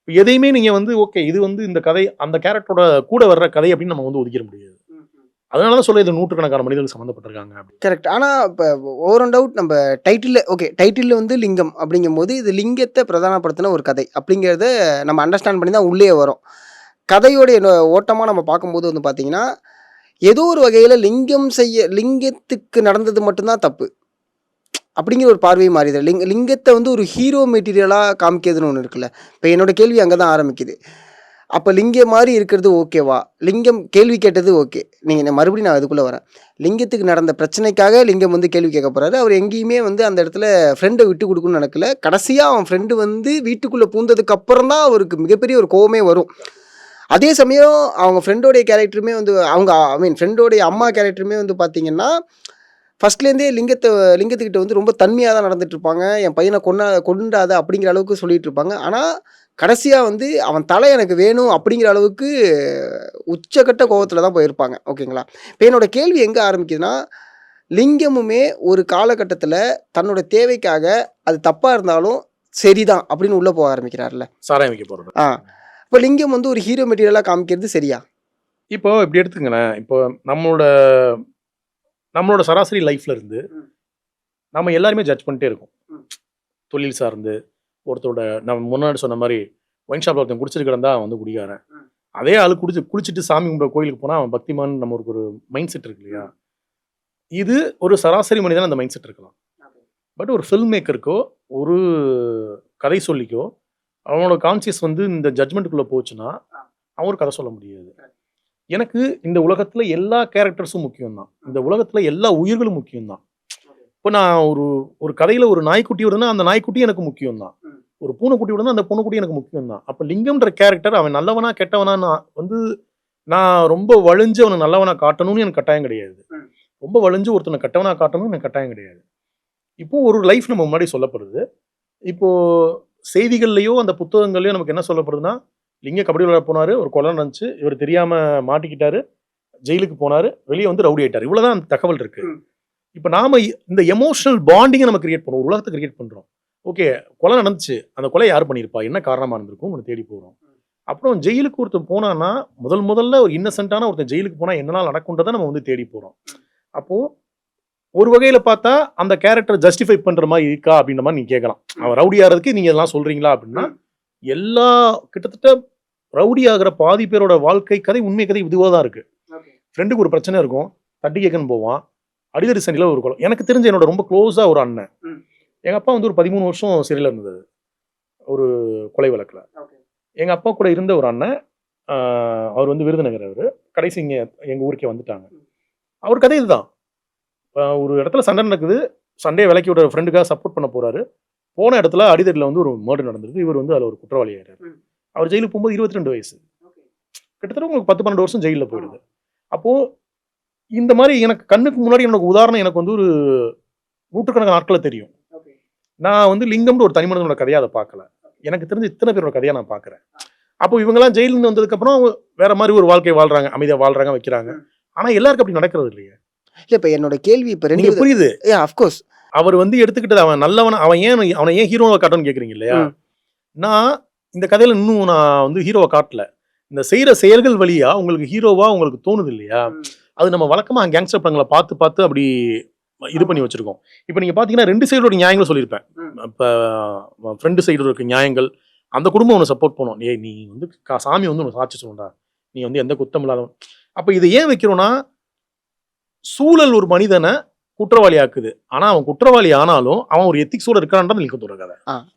எதையுமே நீங்க வந்து ஓகே இது வந்து இந்த கதை அந்த கேரக்டரோட கூட வர்ற கதை அப்படின்னு நம்ம வந்து ஒதுக்கிட முடியாது. அதனால தான் சொல்ல இது நூற்றுக்கணக்கான மனிதர்கள் சம்மந்தப்பட்டிருக்காங்க. கரெக்ட். ஆனால் இப்போ ஓவர் அண்ட் அவுட் நம்ம டைட்டிலில் வந்து லிங்கம் அப்படிங்கும்போது இது லிங்கத்தை பிரதானப்படுத்தின ஒரு கதை அப்படிங்கிறத நம்ம அண்டர்ஸ்டாண்ட் பண்ணி தான் உள்ளே வரும். கதையோடைய ஓட்டமாக நம்ம பார்க்கும்போது வந்து பார்த்தீங்கன்னா, ஏதோ ஒரு வகையில் லிங்கத்துக்கு நடந்தது மட்டும்தான் தப்பு அப்படிங்கிற ஒரு பார்வையை மாறிது. லிங்கத்தை வந்து ஒரு ஹீரோ மெட்டீரியலாக காமிக்கிறதுன்னு ஒன்று இருக்குல்ல. இப்போ என்னோட கேள்வி அங்கே தான் ஆரம்பிக்குது. அப்போ லிங்கம் மாதிரி இருக்கிறது ஓகேவா? லிங்கம் கேள்வி கேட்டது ஓகே. நீங்கள் மறுபடியும் நான் அதுக்குள்ளே வரேன். லிங்கத்துக்கு நடந்த பிரச்சனைக்காக லிங்கம் வந்து கேள்வி கேட்க போகிறாரு. அவர் எங்கேயுமே வந்து அந்த இடத்துல ஃப்ரெண்டை விட்டு கொடுக்கணும்னு நடக்கல. கடைசியாக அவன் ஃப்ரெண்டு வந்து வீட்டுக்குள்ளே பூந்ததுக்கு அப்புறம் தான் அவருக்கு மிகப்பெரிய ஒரு கோவமே வரும். அதே சமயம் அவங்க ஃப்ரெண்டோடைய கேரக்டருமே வந்து ஃப்ரெண்டோடைய அம்மா கேரக்டருமே வந்து பார்த்தீங்கன்னா, ஃபர்ஸ்ட்லேருந்தே லிங்கத்துக்கிட்ட வந்து ரொம்ப தன்மையாக தான் நடந்துட்டு இருப்பாங்க. என் பையனை கொண்டாத அப்படிங்கிற அளவுக்கு சொல்லிட்டு இருப்பாங்க. ஆனால் கடைசியாக வந்து அவன் தலை எனக்கு வேணும் அப்படிங்கிற அளவுக்கு உச்சக்கட்ட கோபத்தில் தான் போயிருப்பாங்க. ஓகேங்களா? இப்போ என்னோட கேள்வி எங்கே ஆரம்பிக்குதுன்னா, லிங்கமுமே ஒரு காலகட்டத்தில் தன்னோட தேவைக்காக அது தப்பாக இருந்தாலும் சரிதான் அப்படின்னு உள்ளே போக ஆரம்பிக்கிறார்ல, சாராயம் வைக்க போகிறது. இப்போ லிங்கம் வந்து ஒரு ஹீரோ மெட்டீரியலாக காமிக்கிறது சரியா? இப்போ இப்படி எடுத்துங்களேன். இப்போ நம்மளோட சராசரி லைஃப்ல இருந்து நம்ம எல்லாருமே ஜட்ஜ் பண்ணிட்டே இருக்கோம். தொழில் சார்ந்து ஒருத்தரோட நம்ம முன்னாடி சொன்ன மாதிரி ஒயின் ஷாப்ல ஒருத்தன் குடிச்சிட்டு கிடந்தா அவன் வந்து குடிக்காரன். அதே ஆளு குளிச்சுட்டு சாமி கும்பிட கோயிலுக்கு போனால் அவன் பக்திமான் நம்ம ஒரு மைண்ட் செட் இருக்கு இல்லையா? இது ஒரு சராசரி மனிதன் அந்த மைண்ட் செட் இருக்கலாம். பட் ஒரு ஃபில்ம் மேக்கருக்கோ ஒரு கதை சொல்லிக்கோ அவனோட கான்சியஸ் வந்து இந்த ஜட்மெண்ட்டுக்குள்ளே போச்சுன்னா அவன் ஒரு கதை சொல்ல முடியாது. எனக்கு இந்த உலகத்தில் எல்லா கேரக்டர்ஸும் முக்கியம்தான். இந்த உலகத்தில் எல்லா உயிர்களும் முக்கியம்தான். இப்போ நான் ஒரு கதையில் ஒரு நாய்க்குட்டி வருதுன்னா அந்த நாய்க்குட்டி எனக்கு முக்கியம்தான். ஒரு பூனைக்குட்டி வருதுன்னா அந்த பூனைக்குட்டி எனக்கு முக்கியம்தான். அப்போ லிங்கம்ன்ற கேரக்டர் அவன் நல்லவனா கெட்டவனா நான் ரொம்ப வழிஞ்சு அவனை நல்லவனா காட்டணும்னு எனக்கு கட்டாயம் கிடையாது. ரொம்ப வழிஞ்சு ஒருத்தனை கெட்டவனா காட்டணும்னு எனக்கு கட்டாயம் கிடையாது. இப்போ ஒரு லைஃப் நம்ம முன்னாடி சொல்லப்படுது. இப்போ செய்திகள்லயோ அந்த புத்தகங்கள்லயோ நமக்கு என்ன சொல்லப்படுதுன்னா, லிங்கம் கபடி விளையாட போனாரு, ஒரு கொலை நடந்துச்சு, இவர் தெரியாம மாட்டிக்கிட்டாரு, ஜெயிலுக்கு போனாரு, வெளிய வந்து ரவுடி ஆயிட்டாரு. இவ்வளவுதான் அந்த தகவல் இருக்கு. இப்ப நாம இந்த எமோஷனல் பாண்டிங்க நம்ம கிரியேட் பண்றோம். ஒரு உலகத்தை கிரியேட் பண்றோம். ஓகே, கொலை நடந்துச்சு. அந்த கொலை யார் பண்ணியிருப்பா? என்ன காரணமா இருந்திருக்கும்? ஒண்ணு தேடி போறோம். அப்புறம் ஜெயிலுக்கு ஒருத்தன் போனான்னா, முதல்ல ஒரு இன்னசென்ட்டான ஒருத்தன் ஜெயிலுக்கு போனா என்னலாம் நடக்கும்ன்றத நம்ம வந்து தேடி போறோம். அப்போ ஒரு வகையில பார்த்தா, அந்த கேரக்டர் ஜஸ்டிஃபை பண்ற மாரி இருக்கா? அப்படின்ற மாரி நீங்க கேட்கலாம். அவன் ரவுடி ஆகுறதுக்கு நீங்க இதெல்லாம் சொல்றீங்களா? அப்படின்னா, எல்லா கிட்டத்தட்ட ரவுடி ஆகுற பாதி பேரோட வாழ்க்கை கதை, உண்மை கதை இதுவா தான் இருக்கு. ஃப்ரெண்டுக்கு ஒரு பிரச்சனை இருக்கும். தட்டி கேட்கன்னு போவான். அடிதடி சண்டையில ஒரு கொலை. எனக்கு தெரிஞ்ச என்னோட ரொம்ப க்ளோஸா ஒரு அண்ணன். எங்க அப்பா வந்து ஒரு 13 வருஷம் சிறையில இருந்தது. ஒரு கொலை வழக்குல. எங்க அப்பா கூட இருந்த ஒரு அண்ணன், அவர் வந்து விருதுநகர் அவரு. கடைசி இங்க எங்க ஊருக்கே வந்துட்டாங்க. அவர் கதை இதுதான். ஒரு இடத்துல சண்டை நடக்குது. சண்டைய விலக்கி விடுற ஃப்ரெண்டுக்காக சப்போர்ட் பண்ண போறாரு. போன இடத்துல அடிதடில வந்து ஒரு மர்டர் நடந்திருக்கு. இவர் வந்து அதுல ஒரு குற்றவாளி ஆயிட்டாரு. அவர் ஜெயிலுக்கு போகும்போது 22 வயசு. கிட்டத்தட்ட உங்களுக்கு 10, 12 வருஷம் ஜெயில்ல போயிடுது. அப்போ இந்த மாரி எனக்கு கண்ணுக்கு முன்னாடி எனக்கு உதாரணம் எனக்கு வந்து ஒரு நூற்றுக்கணக்கான நாட்கள தெரியும். நான் வந்து லிங்கம்னு ஒரு தனி மனிதனோட கதையா அத பார்க்கல. எனக்கு தெரிஞ்ச இத்தனை பேரோட கதையா நான் பார்க்குறேன். அப்போ இவங்கலாம் ஜெயில்ல இருந்து வந்ததுக்கு அப்புறம் வேற மாரி ஒரு வாழ்க்கை வாழ்றாங்க. அமைதியா வாழ்றாங்க, வைக்கிறாங்க. ஆனா எல்லாருக்கும் அப்படி நடக்கிறது இல்லையே. இல்ல இப்ப என்னோட கேள்வி இப்ப 2 நீங்க புரியுது. Of course. அவர் வந்து எடுத்துக்கிட்டது அவன் நல்லவன அவன ஏன் ஹீரோவா காட்டணும்னு கேக்குறீங்க இல்லையா? நான் இந்த கதையில இன்னும் நான் வந்து ஹீரோவா காட்டல. இந்த செய்யற செயல்கள் வழியா உங்களுக்கு ஹீரோவா உங்களுக்கு தோணுது இல்லையா? அது நம்ம வழக்கமா கேங்ஸ்டர் படங்கள பார்த்து அப்படி இது பண்ணி வச்சிருக்கோம். இப்ப நீங்க பாத்தீங்கன்னா 2 சைடோட நியாயங்களும் சொல்லியிருப்பேன். இப்ப ஃப்ரெண்ட் சைடு இருக்க நியாயங்கள், அந்த குடும்பம் உன்னை சப்போர்ட் பண்ணும். ஏய் நீ வந்து சாமி வந்து உனக்கு சாட்சி சொல்லும்டா. நீ வந்து எந்த குத்தம் இல்லாதவன். அப்ப இதை ஏன் வைக்கிறோம்னா, சூழல் ஒரு மனிதனை குற்றவாளி ஆக்குது. ஆனா அவன் குற்றவாளி ஆனாலும் அவன் ஒரு எத்திக்ஸோட இருக்கான்றது லிங்கத்தோட கதை.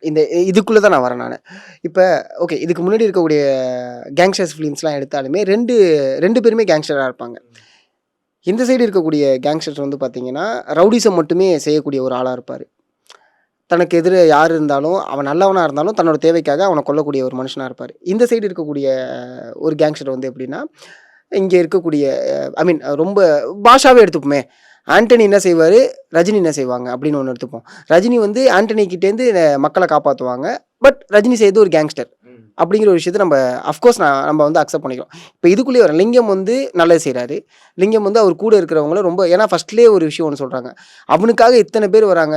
இந்த இதுக்குள்ள தான் நான் வரேன் நானு. இப்ப ஓகே, இதுக்கு முன்னாடி இருக்கக்கூடிய கேங்ஸ்டர்ஸ் ஃபிலிம்ஸ்லாம் எடுத்தாலுமே 2 பேருமே கேங்ஸ்டரா இருப்பாங்க. இந்த சைடு இருக்கக்கூடிய கேங்ஸ்டர் வந்து பார்த்தீங்கன்னா, ரவுடிசம் மட்டுமே செய்யக்கூடிய ஒரு ஆளா இருப்பாரு. தனக்கு எதிர யார் இருந்தாலும், அவன் நல்லவனா இருந்தாலும் தன்னோட தேவைக்காக அவன கொல்லக்கூடிய ஒரு மனுஷனா இருப்பாரு. இந்த சைடு இருக்கக்கூடிய ஒரு கேங்ஸ்டர் வந்து எப்படின்னா, இங்க இருக்கக்கூடிய ஐ மீன் ரொம்ப பாஷாவே எடுத்துப்போமே. ஆண்டனி என்ன செய்வாரு, ரஜினி என்ன செய்வாங்க அப்படின்னு ஒண்ணு எடுத்துப்போம். ரஜினி வந்து ஆண்டனி கிட்டேருந்து மக்கள காப்பாத்துவாங்க. பட் ரஜினி செய்தது ஒரு கேங்ஸ்டர். அப்படிங்கிற ஒரு விஷயத்த நம்ம அஃப்கோர்ஸ் நம்ம வந்து அக்செப்ட் பண்ணிக்கிறோம். இப்போ இதுக்குள்ளேயே வர லிங்கம் வந்து நல்லது செய்கிறாரு. லிங்கம் வந்து அவர் கூட இருக்கிறவங்கள ரொம்ப, ஏன்னா ஃபர்ஸ்ட்லேயே ஒரு விஷயம் ஒன்று சொல்கிறாங்க, அவனுக்காக இத்தனை பேர் வராங்க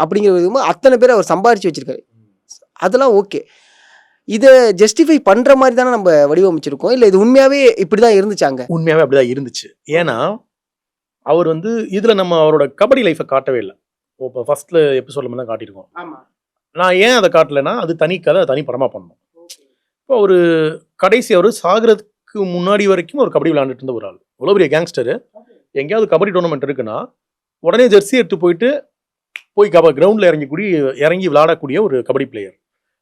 அப்படிங்கிற விதமாக அத்தனை பேர் அவர் சம்பாரிச்சு வச்சிருக்காரு. அதெல்லாம் ஓகே. இதை ஜஸ்டிஃபை பண்ணுற மாதிரி தானே நம்ம வடிவமைச்சிருக்கோம், இல்லை இது உண்மையாகவே இப்படி தான் இருந்துச்சாங்க? உண்மையாகவே அப்படி தான் இருந்துச்சு. ஏன்னா அவர் வந்து இதில் நம்ம அவரோட கபடி லைஃப்பை காட்டவே இல்லை. இப்போ ஃபர்ஸ்ட்ல எபிசோட்ல தான் காட்டியிருக்கோம். நான் ஏன் அதை காட்டலைன்னா, அது தனி கதை, தனி படமாக பண்ணணும். இப்போ ஒரு கடைசி அவர் சாகிறதுக்கு முன்னாடி வரைக்கும் ஒரு கபடி விளையாண்டுட்டு இருந்த ஒரு ஆள். இவ்வளோ பெரிய கேங்ஸ்டரு. எங்கேயாவது கபடி டோர்னமெண்ட் இருக்குன்னா உடனே ஜெர்சி எடுத்து போய் கிரவுண்டில் இறங்கி விளையாடக்கூடிய ஒரு கபடி பிளேயர்.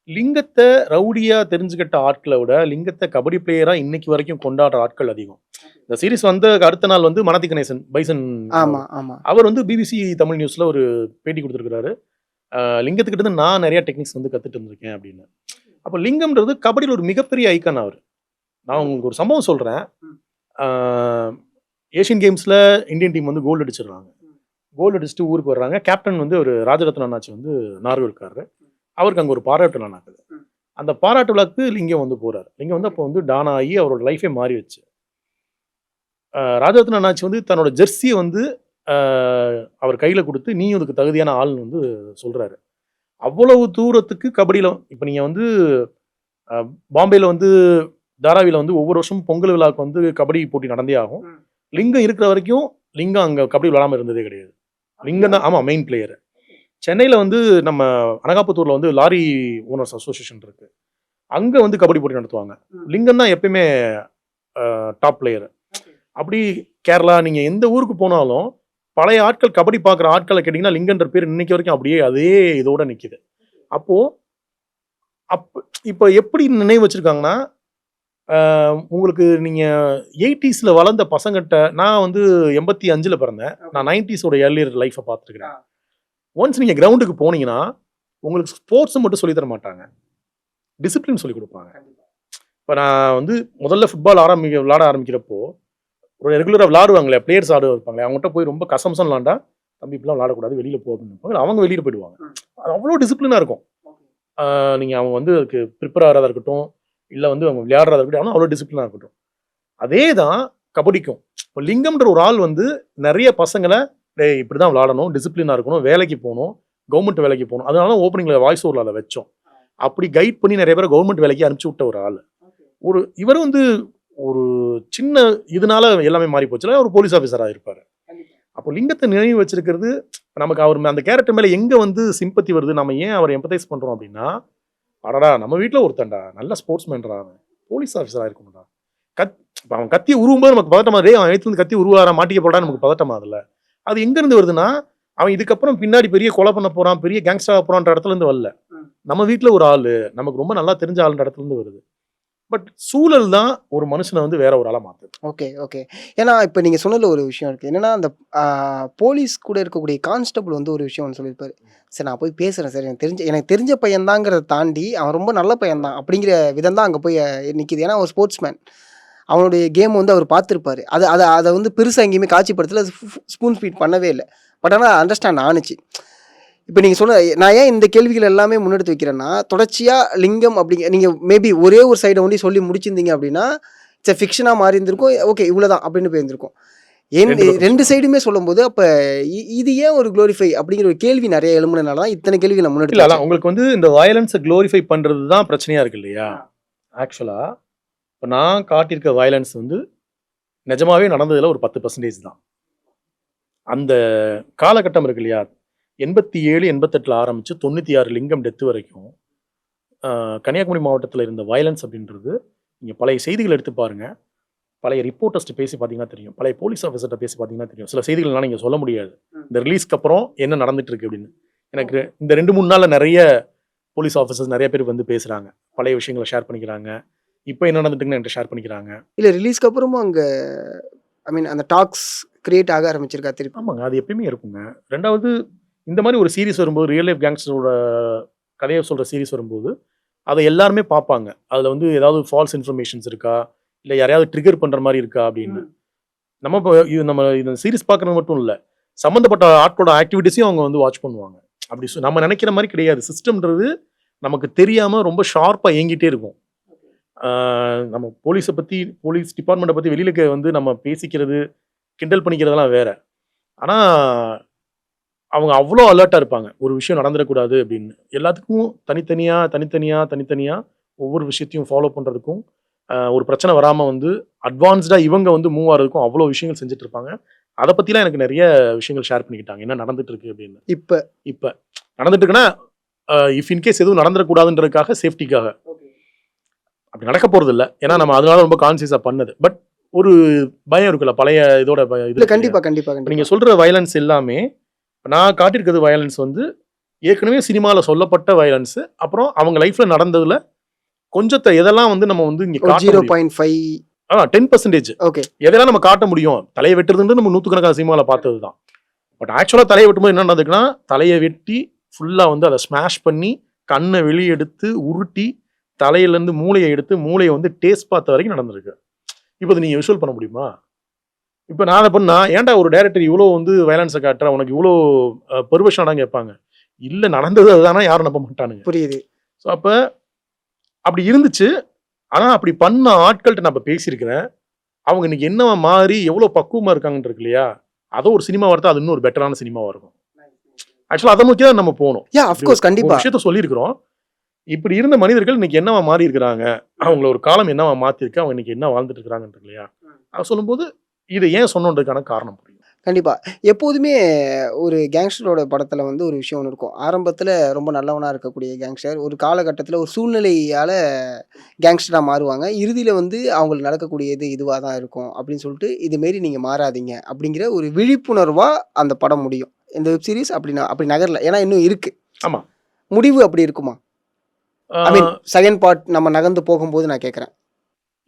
லிங்கத்தை ரவுடியா தெரிஞ்சுக்கிட்ட ஆட்களை விட லிங்கத்தை கபடி பிளேயரா இன்னைக்கு வரைக்கும் கொண்டாடுற ஆட்கள் அதிகம். இந்த சீரிஸ் வந்த அடுத்த நாள் வந்து மனதி கணேசன் பைசன், அவர் வந்து பிபிசி தமிழ் நியூஸ்ல ஒரு பேட்டி கொடுத்துருக்காரு. லிங்கத்துக்கிட்ட இருந்து நான் நிறைய டெக்னிக்ஸ் வந்து கத்துட்டு இருந்திருக்கேன் அப்படின்னு. அப்போ லிங்கம்ன்றது கபடியில் ஒரு மிகப்பெரிய ஐக்கான் அவர். நான் உங்களுக்கு ஒரு சம்பவம் சொல்கிறேன். ஏஷியன் கேம்ஸில் இந்தியன் டீம் வந்து கோல்டு அடிச்சிடுறாங்க. கோல்டு அடிச்சுட்டு ஊருக்கு வர்றாங்க. கேப்டன் வந்து ஒரு ராஜரத்ன அண்ணாச்சி வந்து நார்வே இருக்காரு. அவருக்கு அங்கே ஒரு பாராட்டு விழா நடக்குது. அந்த பாராட்டு விழாக்கு லிங்கம் வந்து போகிறார். லிங்கம் வந்து அப்போ வந்து டான் ஆகி அவரோட லைஃபே மாறிடுச்சு. ராஜரத்ன அண்ணாச்சி வந்து தன்னோட ஜெர்சியை வந்து அவர் கையில் கொடுத்து, நீ அதுக்கு தகுதியான ஆள்னு வந்து சொல்கிறாரு. அவ்வளவு தூரத்துக்கு கபடியில் இப்போ நீங்கள் வந்து பாம்பேயில் வந்து தாராவியில் வந்து ஒவ்வொரு வருஷமும் பொங்கல் விழாவுக்கு வந்து கபடி போட்டி நடந்தே ஆகும். லிங்கம் இருக்கிற வரைக்கும் லிங்கம் அங்கே கபடி விளாடாமல் இருந்ததே கிடையாது. லிங்கம் தான் ஆமாம் மெயின் பிளேயர். சென்னையில் வந்து நம்ம அனகாபுத்தூரில் வந்து லாரி ஓனர்ஸ் அசோசியேஷன் இருக்குது. அங்கே வந்து கபடி போட்டி நடத்துவாங்க. லிங்கம் தான் எப்பயுமே டாப் பிளேயர். அப்படி கேரளா நீங்கள் எந்த ஊருக்கு போனாலும் பழைய ஆட்கள் கபடி பார்க்குற ஆட்களை கேட்டிங்கன்னா லிங்கன்ற பேர் இன்னைக்கு வரைக்கும் அப்படியே அதே இதோட நிற்கிது. அப்போது இப்போ எப்படி நினைவு வச்சுருக்காங்கன்னா, உங்களுக்கு நீங்கள் 80s வளர்ந்த பசங்கிட்ட, நான் வந்து 85 பிறந்தேன். நான் 90s ஏர்லியர் லைஃப்பை பார்த்துருக்கிறேன். ஒன்ஸ் நீங்கள் கிரவுண்டுக்கு போனீங்கன்னா உங்களுக்கு ஸ்போர்ட்ஸை மட்டும் சொல்லித்தர மாட்டாங்க, டிசிப்ளின் சொல்லி கொடுப்பாங்க. இப்போ நான் வந்து முதல்ல ஃபுட்பால் விளாட ஆரம்பிக்கிறப்போ ஒரு ரெகுலராக விளாடுவாங்களே பிளேயர்ஸ் ஆடு வைப்பாங்களே, அவங்ககிட்ட போய் ரொம்ப கசம்சம் விளாண்டா தம்பி இப்படிலாம் விளையாடக்கூடாது, வெளியில் போ அப்படின்னு அவங்க வெளியில் போயிடுவாங்க. அது அவ்வளோ டிசிப்ளினாக இருக்கும். நீங்கள் அவங்க வந்து அதுக்கு ப்ரிப்பேர் ஆகிறதா இருக்கட்டும், இல்லை வந்து அவங்க விளையாடுறதா இருக்கட்டும், ஆனால் அவ்வளோ டிசிப்ளினாக இருக்கட்டும். அதே தான் கபடிக்கும். இப்போ லிங்கம்ன்ற ஒரு ஆள் வந்து நிறைய பசங்களை டேய் இப்படி தான் விளையாடணும், டிசிப்ளினாக இருக்கணும், வேலைக்கு போகணும், கவர்மெண்ட் வேலைக்கு போகணும். அதனால ஓப்பனிங்கில் வாய்ஸ் ஓவரில் அதை வச்சோம். அப்படி கைட் பண்ணி நிறைய பேரை கவர்மெண்ட் வேலைக்கு அனுப்பிச்சி விட்ட ஒரு ஆள். இவர் வந்து ஒரு சின்ன இதனால எல்லாமே மாறி போச்சுல, ஒரு போலீஸ் ஆஃபீஸராக இருப்பார். அப்போ லிங்கத்தை நினைவு வச்சிருக்கிறது நமக்கு அவர் அந்த கேரக்டர் மேலே எங்கே வந்து சிம்பத்தி வருது, நம்ம ஏன் அவரை எம்பத்தைஸ் பண்ணுறோம் அப்படின்னா, அடடா நம்ம வீட்டில் ஒருத்தன்டா நல்ல ஸ்போர்ட்ஸ் மேன்டா, அவன் போலீஸ் ஆஃபீஸராக இருக்கணும்டா. இப்போ அவன் கத்தி உருவும்போது நமக்கு பதட்டமா, அவன் எடுத்து கத்தி உருவாரா மாட்டிக்க போடா நமக்கு பதட்டமா. அதில் அது எங்கேருந்து வருதுன்னா, அவன் இதுக்கப்புறம் பின்னாடி பெரிய கொலை பண்ண போகிறான், பெரிய கேங்ஸ்டராக போகிறான்ற இடத்துலேருந்து வரல. நம்ம வீட்டில் ஒரு ஆள் நமக்கு ரொம்ப நல்லா தெரிஞ்ச ஆளுன்ற இடத்துலேருந்து வருது. பட் சூழல் தான் ஒரு மனுஷனை வந்து வேற ஒரு ஆளாக மாற்றுது. Okay okay. ஏன்னா இப்போ நீங்கள் சொன்னதில் ஒரு விஷயம் இருக்குது. என்னென்னா அந்த போலீஸ் கூட இருக்கக்கூடிய கான்ஸ்டபிள் வந்து ஒரு விஷயம் ஒன்று சொல்லியிருப்பாரு. சரி நான் போய் பேசுகிறேன் சார், எனக்கு தெரிஞ்ச பையன்தாங்கிறத தாண்டி அவன் ரொம்ப நல்ல பையன்தான் அப்படிங்கிற விதம் தான் அங்கே போய் நிற்கிது. ஏன்னா ஒரு ஸ்போர்ட்ஸ்மேன், அவனுடைய கேம் வந்து அவர் பார்த்துருப்பாரு. அதை வந்து பெருசாக எங்கேயுமே காட்சிப்படுத்தல, ஸ்பூன் ஃபீட் பண்ணவே இல்லை. பட் ஆனால் அண்டர்ஸ்டாண்ட் ஆணுச்சு. இப்போ நீங்கள் சொன்ன நான் ஏன் இந்த கேள்விகள் எல்லாமே முன்னெடுத்து வைக்கிறேன்னா, தொடர்ச்சியாக லிங்கம் அப்படிங்க நீங்கள் மேபி ஒரே ஒரு சைடை ஒண்டி சொல்லி முடிச்சிருந்தீங்க அப்படின்னா இட்ஸ் ஃபிக்ஷனாக மாறி இருந்திருக்கும். ஓகே இவ்வளோதான் அப்படின்னு போயிருந்திருக்கும். ரெண்டு சைடுமே சொல்லும்போது அப்போ இது ஏன் ஒரு குளோரிஃபை அப்படிங்கிற ஒரு கேள்வி நிறைய எழுமுனால தான் இத்தனை கேள்வி நான் முன்னெடுத்து. இல்லை உங்களுக்கு வந்து இந்த வயலன்ஸை குளோரிஃபை பண்ணுறது தான் பிரச்சனையாக இருக்கு இல்லையா? ஆக்சுவலாக இப்போ நான் காட்டியிருக்க வயலன்ஸ் வந்து நிஜமாவே நடந்ததில் ஒரு 10% தான். அந்த காலகட்டம் இருக்கு இல்லையா, 87 88 ஆரம்பித்து 96 லிங்கம் டெத்து வரைக்கும் கன்னியாகுமரி மாவட்டத்தில் இருந்த வயலன்ஸ் அப்படின்றது நீங்கள் பழைய செய்திகள் எடுத்து பாருங்கள், பழைய ரிப்போர்ட்டர்ஸ்ட்டு பேசி பார்த்தீங்கன்னா தெரியும், பழைய போலீஸ் ஆஃபீஸர்கிட்ட பேசி பார்த்தீங்கன்னா தெரியும். சில செய்திகள்லாம் நீங்கள் சொல்ல முடியாது இந்த ரிலீஸ்க்கு அப்புறம் என்ன நடந்துட்டு இருக்கு அப்படின்னு. எனக்கு இந்த 2-3 நாளில் நிறைய போலீஸ் ஆஃபீஸர்ஸ் நிறைய பேர் வந்து பேசுகிறாங்க, பழைய விஷயங்களை ஷேர் பண்ணிக்கிறாங்க, இப்போ என்ன நடந்துட்டுன்னு என்கிட்ட ஷேர் பண்ணிக்கிறாங்க. இல்லை ரிலீஸ்க்கு அப்புறமும் அங்கே அந்த டாக்ஸ் கிரியேட் ஆக ஆரம்பிச்சிருக்கா திருப்பி? ஆமாங்க, அது எப்பயுமே இருக்குங்க. ரெண்டாவது இந்த மாதிரி ஒரு சீரிஸ் வரும்போது, ரியல் லைஃப் கேங்ஸ்டரோட கதையை சொல்கிற சீரிஸ் வரும்போது அதை எல்லாருமே பார்ப்பாங்க. அதில் வந்து ஏதாவது ஃபால்ஸ் இன்ஃபர்மேஷன்ஸ் இருக்கா, இல்லை யாரையாவது ட்ரிகர் பண்ணுற மாதிரி இருக்கா அப்படின்னு. நம்ம இந்த சீரிஸ் பார்க்குறது மட்டும் இல்லை, சம்மந்தப்பட்ட ஆட்களோட ஆக்டிவிட்டீஸையும் அவங்க வந்து வாட்ச் பண்ணுவாங்க. அப்படி நம்ம நினைக்கிற மாதிரி கிடையாது. சிஸ்டம்ன்றது நமக்கு தெரியாமல் ரொம்ப ஷார்ப்பாக இயங்கிட்டே இருக்கும். நம்ம போலீஸை பற்றி, போலீஸ் டிபார்ட்மெண்ட்டை பற்றி வெளியில் வந்து நம்ம பேசிக்கிறது, கிண்டல் பண்ணிக்கிறதெல்லாம் வேற. ஆனால் அவங்க அவ்வளோ அலர்ட்டாக இருப்பாங்க, ஒரு விஷயம் நடந்துடக்கூடாது அப்படின்னு. எல்லாத்துக்கும் தனித்தனியாக ஒவ்வொரு விஷயத்தையும் ஃபாலோ பண்ணுறதுக்கும், ஒரு பிரச்சனை வராமல் வந்து அட்வான்ஸ்டாக இவங்க வந்து மூவ் ஆகிறதுக்கும் அவ்வளோ விஷயங்கள் செஞ்சுட்டு இருப்பாங்க. அதை பற்றிலாம் எனக்கு நிறைய விஷயங்கள் ஷேர் பண்ணிக்கிட்டாங்க, என்ன நடந்துட்டு இருக்கு அப்படின்னு. இப்போ நடந்துட்டு இருக்குன்னா இஃப் இன்கேஸ் எதுவும் நடந்துடக்கூடாதுன்றதுக்காக, சேஃப்டிக்காக. அப்படி நடக்க போகிறது இல்லை, ஏன்னா நம்ம அதனால ரொம்ப கான்சியஸாக பண்ணது. பட் ஒரு பயம் இருக்குல்ல, பழைய இதோட இது. கண்டிப்பாக நீங்கள் சொல்கிற வயலன்ஸ் எல்லாமே நான் காட்டியிருக்கிறது வயலன்ஸ் வந்து ஏற்கனவே சினிமாவில் சொல்லப்பட்ட வயலன்ஸு. அப்புறம் அவங்க லைஃப்பில் நடந்ததில் கொஞ்சத்தை எதெல்லாம் வந்து நம்ம வந்து இங்கே 0.5 10% ஓகே எதெல்லாம் நம்ம காட்ட முடியும். தலையை வெட்டுறதுன்றது நம்ம 100கணக்கான சினிமாவில் பார்த்தது தான். பட் ஆக்சுவலாக தலையை வெட்டும்போது என்ன நடந்துக்குன்னா, தலையை வெட்டி ஃபுல்லாக வந்து அதை ஸ்மாஷ் பண்ணி கண்ணை வெளியே எடுத்து உருட்டி தலையிலேருந்து மூளையை எடுத்து மூளையை வந்து டேஸ்ட் பார்த்த வரைக்கும் நடந்திருக்கு. இப்போ அதை நீங்கள் விஷுவல் பண்ண முடியுமா? இப்போ நான் அதை பண்ணால் ஏன்டா ஒரு டைரக்டர் இவ்வளோ வந்து வயலன்ஸை காட்டுற, உனக்கு இவ்வளோ பெர்வர்ஷனாக கேட்பாங்க. இல்லை நடந்தது அதுதானா, யாரும் நம்ப மாட்டானுங்க. புரியுது. ஸோ அப்போ அப்படி இருந்துச்சு. ஆனால் அப்படி பண்ண ஆட்கள்கிட்ட நான் பேசியிருக்கிறேன். அவங்க இன்னைக்கு என்ன மாறி எவ்வளோ பக்குவமாக இருக்காங்கன்னு இருக்கு இல்லையா, அதை ஒரு சினிமா வரத்தா அது இன்னும் ஒரு பெட்டரான சினிமாவாக இருக்கும். ஆக்சுவலாக அதை நோக்கி தான் நம்ம போகணும். கண்டிப்பாக விஷயத்த சொல்லியிருக்கிறோம். இப்படி இருந்த மனிதர்கள் இன்னைக்கு என்னவா மாறி இருக்கிறாங்க, அவங்கள ஒரு காலம் என்னவா மாற்றிருக்கு, அவங்க இன்னைக்கு என்ன வாழ்ந்துட்டு இருக்கிறாங்கன்னு இல்லையா, அதை சொல்லும்போது இதை ஏன் சொன்னதுக்கான காரணம் புரியும். கண்டிப்பாக எப்போதுமே ஒரு கேங்ஸ்டரோட படத்தில் வந்து ஒரு விஷயம் ஒன்று இருக்கும். ஆரம்பத்தில் ரொம்ப நல்லவனாக இருக்கக்கூடிய கேங்ஸ்டர் ஒரு காலகட்டத்தில் ஒரு சூழ்நிலையால் கேங்ஸ்டராக மாறுவாங்க. இறுதியில் வந்து அவங்களுக்கு நடக்கக்கூடியது இதுவாக தான் இருக்கும் அப்படின்னு சொல்லிட்டு, இதுமாரி நீங்கள் மாறாதீங்க அப்படிங்கிற ஒரு விழிப்புணர்வாக அந்த படம் முடியும். இந்த வெப் சீரிஸ் அப்படி நகரல, ஏன்னா இன்னும் இருக்குது. ஆமாம், முடிவு அப்படி இருக்குமா? செகண்ட் பார்ட் நம்ம நகர்ந்து போகும்போது நான் கேட்குறேன்.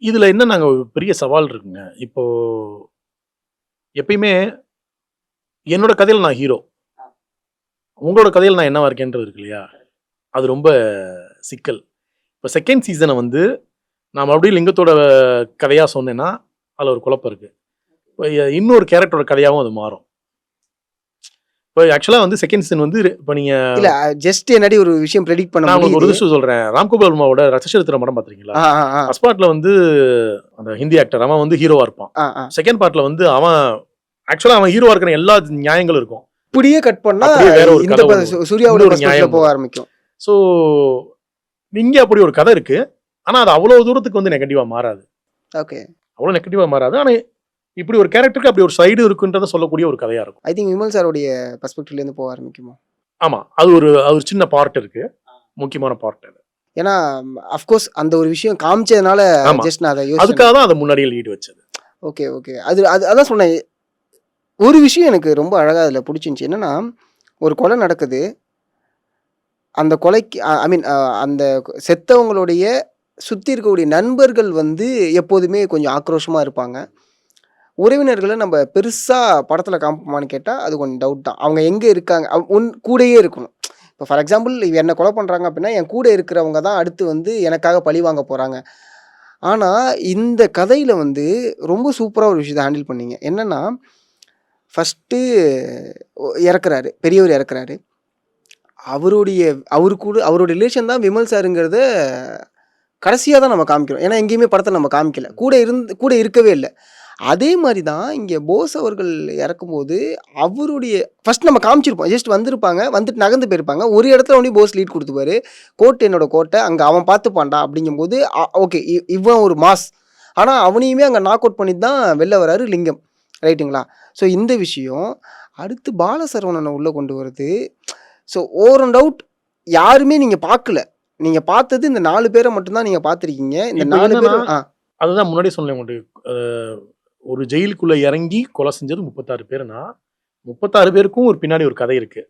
இதில் என்ன நாங்கள் ஒரு பெரிய சவால் இருக்குங்க. இப்போ எப்பயுமே என்னோட கதையில் நான் ஹீரோ, உங்களோட கதையில் நான் என்னவா இருக்கேன்றது இருக்கு இல்லையா, அது ரொம்ப சிக்கல். இப்போ செகண்ட் சீசனை வந்து நான் மறுபடியும் லிங்கத்தோட கதையாக சொன்னேன்னா அதில் ஒரு குழப்பம் இருக்குது. இப்போ இன்னொரு கேரக்டரோட கதையாகவும் அது மாறும். இப்போ ஆக்சுவலாக வந்து செகண்ட் சீசன் வந்து இப்போ நீங்கள் இல்ல ஜஸ்ட் என்னடி ஒரு விஷயம் ப்ரெடிக்ட் பண்ண நான் உங்களுக்கு ஒரு முடியுது. விஷயம் சொல்கிறேன். ராம்கோபால் வர்மாவோட ரசச்சரித்திர படம் பார்த்துருக்கீங்களா? ஆ ஆ ஆ ஃபர்ஸ்ட் பார்ட்டில் வந்து அந்த ஹிந்தி ஆக்டர் அவன் வந்து ஹீரோவாக இருப்பான். ஆ ஆ செகண்ட் பார்ட்டில் வந்து அவன் ஆக்சுவலாக அவன் ஹீரோவாக இருக்கிற எல்லா நியாயங்களும் இருக்கும். இப்படியே கட் பண்ணா அப்படியே வேற ஒரு இந்த கதை ஒண்ணு. சூர்யாவோட இன்னொரு perspective நியாயம் போக ஆரம்பிக்கும். ஸோ இங்கே அப்படி ஒரு கதை இருக்குது. ஆனால் அது அவ்வளோ தூரத்துக்கு வந்து நெகட்டிவாக மாறாது. ஓகே. அவ்வளோ நெகட்டிவாக மாறாது. ஆனால் இப்படி ஒரு கேரக்டருக்கு அப்படி ஒரு சைடு இருக்குன்றதை சொல்லக்கூடிய ஒரு கதையாக இருக்கும். ஐ திங்க் விமல் சாரோடைய பெர்ஸ்பெக்டிவ்ல இருந்து போக ஆரம்பிக்குமா? ஆமாம், அது ஒரு சின்ன பார்ட் இருக்கு, முக்கியமான பார்ட் அது. ஏன்னா அஃப்கோர்ஸ் அந்த ஒரு விஷயம் காமிச்சதுனால ஆமா. ஜஸ்ட் நான் அதை யோசிச்சேன். அதுக்காக தான் அதை முன்னாடியே லீட் வச்சது. Okay okay. அதான் சொன்னேன். ஒரு விஷயம் எனக்கு ரொம்ப அழகாக அதில் பிடிச்சிருந்துச்சி. என்னன்னா ஒரு கொலை நடக்குது. அந்த கொலைக்கு ஐ மீன் அந்த செத்தவங்களுடைய சுற்றி இருக்கக்கூடிய நண்பர்கள் வந்து எப்போதுமே கொஞ்சம் ஆக்ரோஷமாக இருப்பாங்க. உறவினர்களை நம்ம பெருசாக படத்தில் காமிப்போமான்னு கேட்டால் அது கொஞ்சம் டவுட் தான். அவங்க எங்கே இருக்காங்க, உன் கூடயே இருக்கணும். இப்போ ஃபார் எக்ஸாம்பிள் என்னை கொலை பண்ணுறாங்க அப்படின்னா என் கூட இருக்கிறவங்க தான் அடுத்து வந்து எனக்காக பழி வாங்க போகிறாங்க. ஆனால் இந்த கதையில் வந்து ரொம்ப சூப்பராக ஒரு விஷயத்தை ஹேண்டில் பண்ணீங்க. என்னென்னா ஃபஸ்ட்டு இறக்குறாரு, பெரியவர் இறக்குறாரு. அவருடைய ரிலேஷன் தான் விமல் சாருங்கிறத கடைசியாக தான் நம்ம காமிக்கிறோம். ஏன்னா எங்கேயுமே படத்தை நம்ம காமிக்கல, கூட இருக்கவே இல்லை. அதே மாதிரி தான் இங்கே போஸ் அவர்கள் இறக்கும்போது அவருடைய ஃபர்ஸ்ட் நம்ம காமிச்சிருப்போம். ஜஸ்ட் வந்திருப்பாங்க, வந்துட்டு நகர்ந்து போயிருப்பாங்க. ஒரு இடத்துல ஒன்றி போஸ் லீட் கொடுத்துப்பாரு. கோட்டை என்னோட கோட்டை, அங்கே அவன் பார்த்துப்பான்டா அப்படிங்கும்போது ஓகே இவன் ஒரு மாஸ். ஆனால் அவனையுமே அங்கே நாக் அவுட் பண்ணி தான் வெளில வராரு லிங்கம். ரைட்டுங்களா? ஸோ இந்த விஷயம் அடுத்து பாலசரவணனை உள்ளே கொண்டு வருது. ஸோ ஓவர் அண்ட் அவுட் யாருமே நீங்கள் பார்க்கல. நீங்கள் பார்த்தது இந்த 4 பேரை மட்டும்தான் நீங்கள் பார்த்துருக்கீங்க. இந்த இப்ப 4 பேரும் என்னன்னா, அதுதான் முன்னாடி சொன்னேன் உங்களுக்கு. ஒரு ஜெயிலுக்குள்ள இறங்கி கொலை செஞ்சது 36 பேருனா 36 பேருக்கும் ஒரு பின்னாடி ஒரு கதை இருக்கு.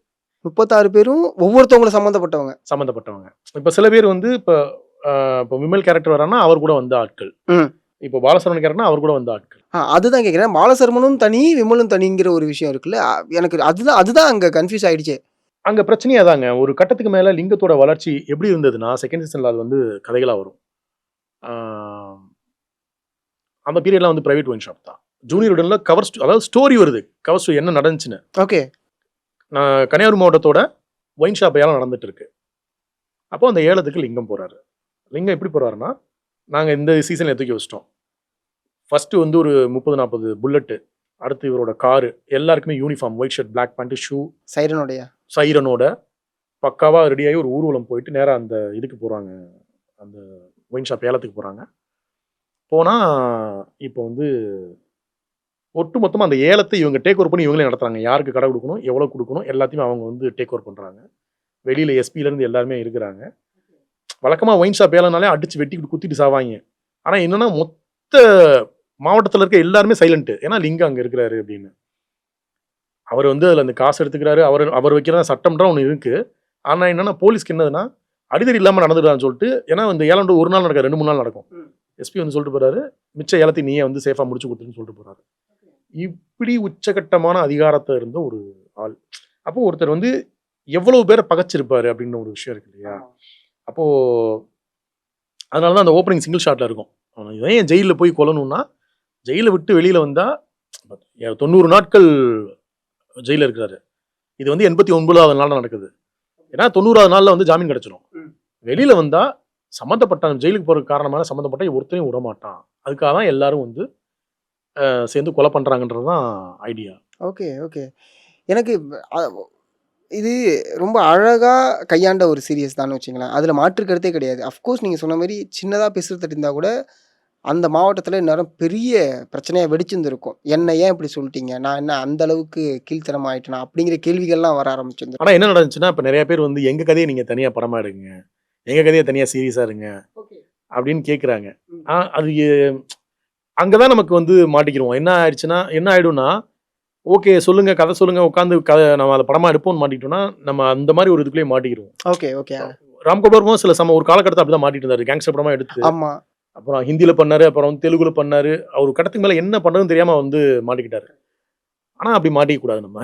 36 பேரும் ஒவ்வொருத்தவங்களும் சம்மந்தப்பட்டவங்க. இப்போ சில பேர் வந்து இப்போ விமல் கேரக்டர் வரான்னா அவர் கூட வந்த ஆட்கள். ம். இப்போ பாலசரவணன் கேரக்டர்னா அவர் கூட வந்த ஆட்கள். அதுதான் கேட்குறேன். பாலசரமனும் தனி, விமலும் தனிங்கிற ஒரு விஷயம் இருக்குல்ல. எனக்கு அதுதான் அங்கே கன்ஃபியூஸ் ஆயிடுச்சு. அங்க பிரச்சனையே அதாங்க. ஒரு கட்டத்துக்கு மேல லிங்கத்தோட வளர்ச்சி எப்படி இருந்ததுன்னா, செகண்ட் சீசன்ல அது வந்து கதைகளா வரும். ஆ, அந்த பீரியட்லாம் வந்து பிரைவேட் ஒயின் ஷாப் தான். ஜூனியர் உடன்ல அதாவது ஸ்டோரி வருது. கவர் ஸ்டோரி என்ன நடந்துச்சுன்னு. ஓகே. கன்னியாகுமரி மாவட்டத்தோட ஒயின் ஷாப் ஏலம் நடந்துட்டு இருக்கு. அப்போ அந்த ஏலத்துக்கு லிங்கம் போறாரு. லிங்கம் எப்படி போறாருன்னா, நாங்க இந்த சீசன்ல தூக்கி வச்சிட்டோம். ஃபர்ஸ்ட் வந்து ஒரு 30-40 புல்லட்டு, அடுத்து இவரோட காரு, எல்லாருக்குமே uniform, white shirt, black pant, shoe, சைரனோட பக்காவா ரெடியாகி ஒரு ஊர்வலம் போயிட்டு நேராக அந்த இதுக்கு போகிறாங்க, அந்த ஒயின் ஷாப் ஏலத்துக்கு போகிறாங்க. போனால் இப்போ வந்து ஒட்டு மொத்தமாக அந்த ஏலத்தை இவங்க டேக் ஓவர் பண்ணி இவங்களே நடத்துகிறாங்க. யாருக்கு கடை கொடுக்கணும், எவ்வளோ கொடுக்கணும், எல்லாத்தையுமே அவங்க வந்து டேக் ஓவர் பண்ணுறாங்க. வெளியில் எஸ்பியிலேருந்து எல்லாருமே இருக்கிறாங்க. வழக்கமாக ஒயின் ஷாப் ஏலனாலே அடித்து வெட்டி குத்திட்டு சாவாங்க. ஆனால் என்னென்னா மொத்த மாவட்டத்தில் இருக்க எல்லாருமே சைலண்ட்டு. ஏன்னா லிங்கம் அங்கே இருக்கிறாரு அப்படின்னு. அவர் வந்து அதில் அந்த காசு எடுத்துக்கிறாரு. அவர் வைக்கிற சட்டம்ன்ற ஒன்று இருக்குது. ஆனால் என்னென்னா போலீஸ்க்கு என்னதுன்னா அடிதடி இல்லாமல் நடந்துடுறான்னு சொல்லிட்டு, ஏன்னா இந்த ஏலம் ஒரு நாள் நடக்காது, 2-3 நாள் நடக்கும். எஸ்பி வந்து சொல்லிட்டு போகிறாரு, மிச்ச ஏலத்தையும் நீயே வந்து சேஃபாக முடிச்சு கொடுத்துன்னு சொல்லிட்டு போகிறாரு. இப்படி உச்சகட்டமான அதிகாரத்தை இருந்த ஒரு ஆள். அப்போ ஒருத்தர் வந்து எவ்வளவு பேரை பகைச்சிருப்பாரு அப்படின்னு ஒரு விஷயம் இருக்கு இல்லையா? அப்போது அதனால தான் அந்த ஓப்பனிங் சிங்கிள் ஷாட்டில் இருக்கும். இதை ஏன் ஜெயிலில் போய் கொல்லணும்னா, ஜெயிலை விட்டு வெளியில் வந்தால் 90 நாட்கள் ஜெயிலில் இருக்கிறாரு. இது வந்து 89வது நாள் நடக்குது. ஏன்னா 90வது நாளில் வந்து ஜாமீன் கிடைச்சிடும். வெளியில் வந்தால் சம்மந்தப்பட்ட ஜெயிலுக்கு போகிறதுக்கு காரணமான சம்மந்தப்பட்ட ஒருத்தரையும் விடமாட்டான். அதுக்காக தான் எல்லாரும் வந்து சேர்ந்து கொலை பண்ணுறாங்கன்றது தான் ஐடியா. Okay okay. எனக்கு இது ரொம்ப அழகாக கையாண்ட ஒரு சீரியஸ் தான் வச்சுங்களேன். அதில் மாற்று கருத்தே கிடையாது. அஃப்கோர்ஸ் நீங்கள் சொன்ன மாதிரி சின்னதாக பேசுகிறது இருந்தால் கூட அந்த மாவட்டத்தில் இந்நேரம் பெரிய பிரச்சனையாக வெடிச்சிருந்துருக்கும். என்ன ஏன் இப்படி சொல்லிட்டீங்க, நான் என்ன அந்த அளவுக்கு கீழ்த்தரமாக ஆயிட்டேனா அப்படிங்கிற கேள்விகள்லாம் வர ஆரம்பிச்சிருந்தோம். ஆனால் என்ன நடந்துச்சுன்னா, இப்போ நிறைய பேர் வந்து எங்கள் கதையை நீங்கள் தனியாக படமாக எடுங்க, எங்கள் கதையை தனியாக சீரியஸாக இருங்க அப்படின்னு கேட்குறாங்க. அது அங்கே தான் நமக்கு வந்து மாட்டிக்கிறோம். என்ன ஆயிடும்னா, ஓகே சொல்லுங்க, கதை சொல்லுங்க, உட்காந்து நம்ம அதை படமாக எடுப்போம்னு மாட்டிக்கிட்டோம்னா நம்ம அந்த மாதிரி ஒரு இதுக்குள்ளேயே மாட்டிக்கிறோம். Okay okay. ராம்கோபால் சில ஒரு காலகட்டத்தில் அப்படி தான் மாட்டிட்டு இருந்தாரு. கேங்ஸ்டர் படமாக எடுத்து, ஆமாம், அப்புறம் ஹிந்தியில் பண்ணாரு, அப்புறம் வந்து தெலுங்குல பண்ணாரு. அவர் கட்டத்துக்கு மேலே என்ன பண்ணுறதுன்னு தெரியாமல் வந்து மாட்டிக்கிட்டாரு. ஆனால் அப்படி மாட்டிக்க கூடாது நம்ம.